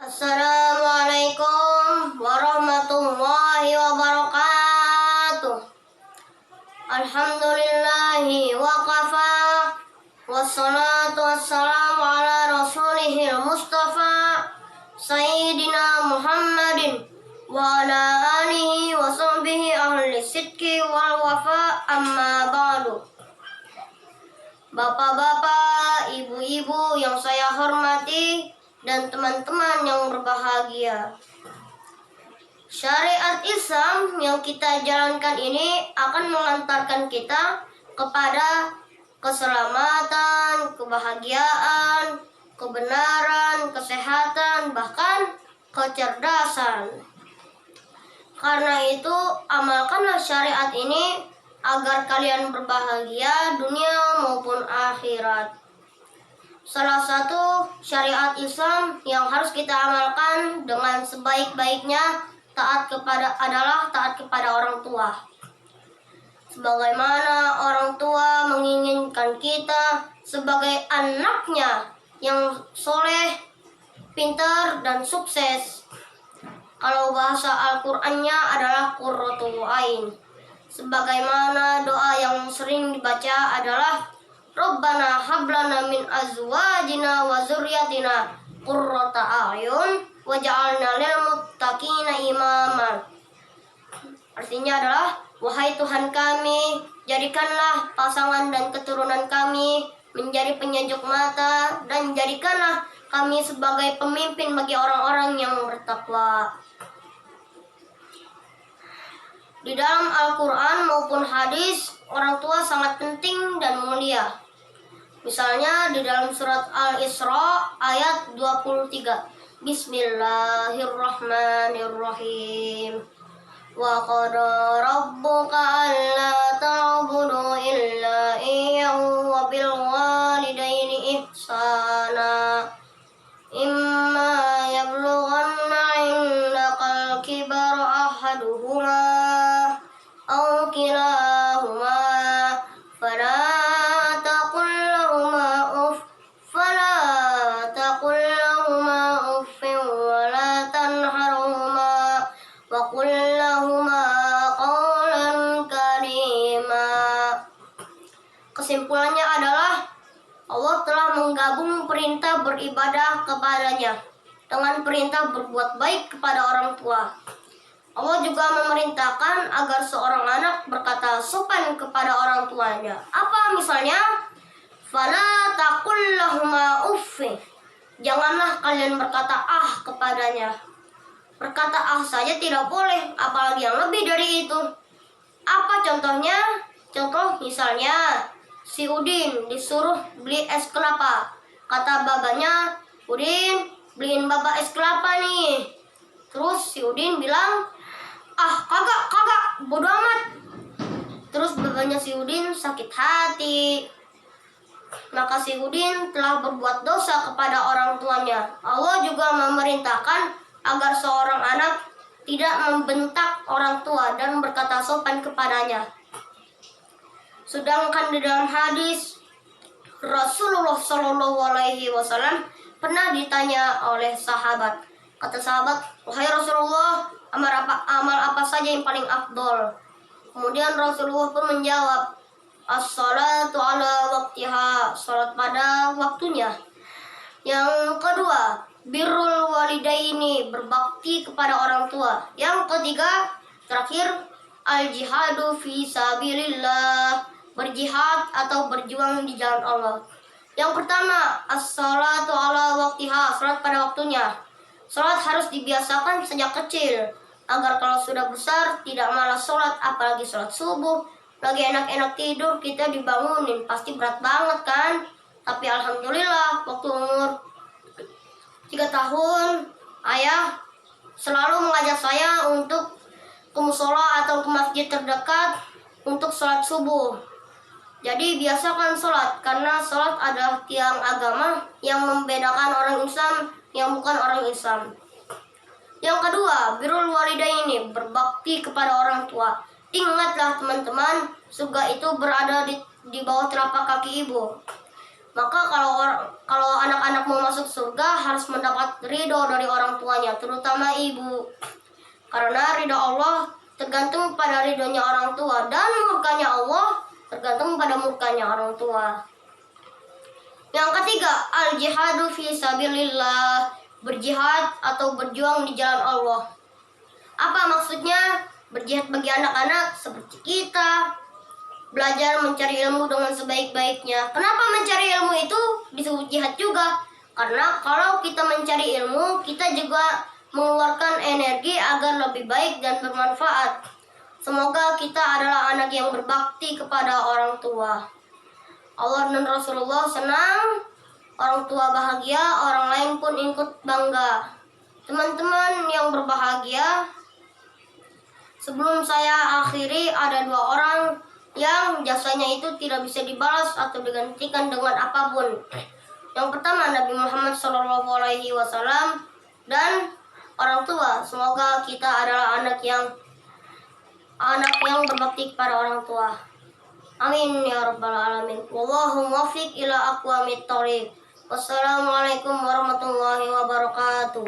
Assalamualaikum warahmatullahi wabarakatuh. Alhamdulillahi wa kafa. Wassalatu wassalamu ala rasulihil mustafa Sayyidina Muhammadin wa ala alihi wa sahbihi ahli sidki wal wafa, amma ba'du. Bapak-bapak, ibu-ibu yang saya hormati, dan teman-teman yang berbahagia. Syariat Islam yang kita jalankan ini akan mengantarkan kita kepada keselamatan, kebahagiaan, kebenaran, kesehatan, bahkan kecerdasan. Karena itu, amalkanlah syariat ini agar kalian berbahagia dunia maupun akhirat. Salah satu syariat Islam yang harus kita amalkan dengan sebaik-baiknya adalah taat kepada orang tua. Sebagaimana orang tua menginginkan kita sebagai anaknya yang soleh, pintar, dan sukses. Kalau bahasa Al-Qur'annya adalah qurratu ain. Sebagaimana doa yang sering dibaca adalah Rabbana hablana min azwajina wa zurriyatina qurrata a'yun waj'alna lil muttaqina imama. Artinya adalah, wahai Tuhan kami, jadikanlah pasangan dan keturunan kami menjadi penyejuk mata, dan jadikanlah kami sebagai pemimpin bagi orang-orang yang bertakwa. Di dalam Al-Quran maupun hadis, orang tua sangat penting dan mulia. Misalnya di dalam surat Al-Isra ayat 23. Bismillahirrahmanirrahim. Wa qada rabbuka alla ta'budu illa iyyahu wa bil walidaini ihsana. Imma yablughanna 'indakal kibara ahaduhuma aw kilahuma fala taqul lahuma uffin wa la tanharhuma wa qul lahuma qawlan karima. Kesimpulannya adalah, Allah telah menggabung perintah beribadah kepadanya dengan perintah berbuat baik kepada orang tua. Allah juga memerintahkan agar seorang anak berkata sopan kepada orang tuanya. Apa misalnya? Fala taqul lahuma uffin. Janganlah kalian berkata kepadanya. Berkata saja tidak boleh, apalagi yang lebih dari itu. Apa contohnya? Contoh misalnya, si Udin disuruh beli es kelapa. Kata babanya, Udin, beliin bapak es kelapa nih. Terus si Udin bilang, kagak, bodo amat. Terus babanya si Udin sakit hati. Maka si Udin telah berbuat dosa kepada orang tuanya. Allah juga memerintahkan agar seorang anak tidak membentak orang tua dan berkata sopan kepadanya. Sedangkan di dalam hadis, Rasulullah SAW pernah ditanya oleh sahabat. Kata sahabat, wahai Rasulullah, amal apa saja yang paling afdol? Kemudian Rasulullah pun menjawab, as-salatu ala waktiha, salat pada waktunya. Yang kedua, birrul walidaini, berbakti kepada orang tua. Yang ketiga, terakhir, al-jihadu fi sabilillah, berjihad atau berjuang di jalan Allah. Yang pertama, as-salatu ala waktiha, salat pada waktunya. Salat harus dibiasakan sejak kecil, agar kalau sudah besar tidak malas salat, apalagi salat subuh. Lagi enak-enak tidur kita dibangunin, pasti berat banget kan? Tapi alhamdulillah, waktu umur 3 tahun, ayah selalu mengajak saya untuk ke musola atau ke masjid terdekat untuk sholat subuh. Jadi biasakan sholat, karena sholat adalah tiang agama yang membedakan orang Islam yang bukan orang Islam. Yang kedua, birrul walidaini, berbakti kepada orang tua. Ingatlah teman-teman, surga itu berada di bawah telapak kaki ibu. Maka kalau anak-anak mau masuk surga harus mendapat ridho dari orang tuanya, terutama ibu. Karena ridho Allah tergantung pada ridhonya orang tua, dan murkanya Allah tergantung pada murkanya orang tua. Yang ketiga, al-jihadu fi sabilillah, berjihad atau berjuang di jalan Allah. Apa maksudnya? Berjihad bagi anak-anak seperti kita, belajar mencari ilmu dengan sebaik-baiknya. Kenapa mencari ilmu itu disebut jihad juga? Karena kalau kita mencari ilmu, kita juga mengeluarkan energi agar lebih baik dan bermanfaat. Semoga kita adalah anak yang berbakti kepada orang tua. Allah dan Rasulullah senang, orang tua bahagia, orang lain pun ikut bangga. Teman-teman yang berbahagia, sebelum saya akhiri, ada 2 orang yang jasanya itu tidak bisa dibalas atau digantikan dengan apapun. Yang pertama Nabi Muhammad SAW dan orang tua. Semoga kita adalah anak yang berbakti kepada orang tua. Amin ya rabbal alamin. Wallahu muwaffiq ila aqwamit thoriq. Wassalamualaikum warahmatullahi wabarakatuh.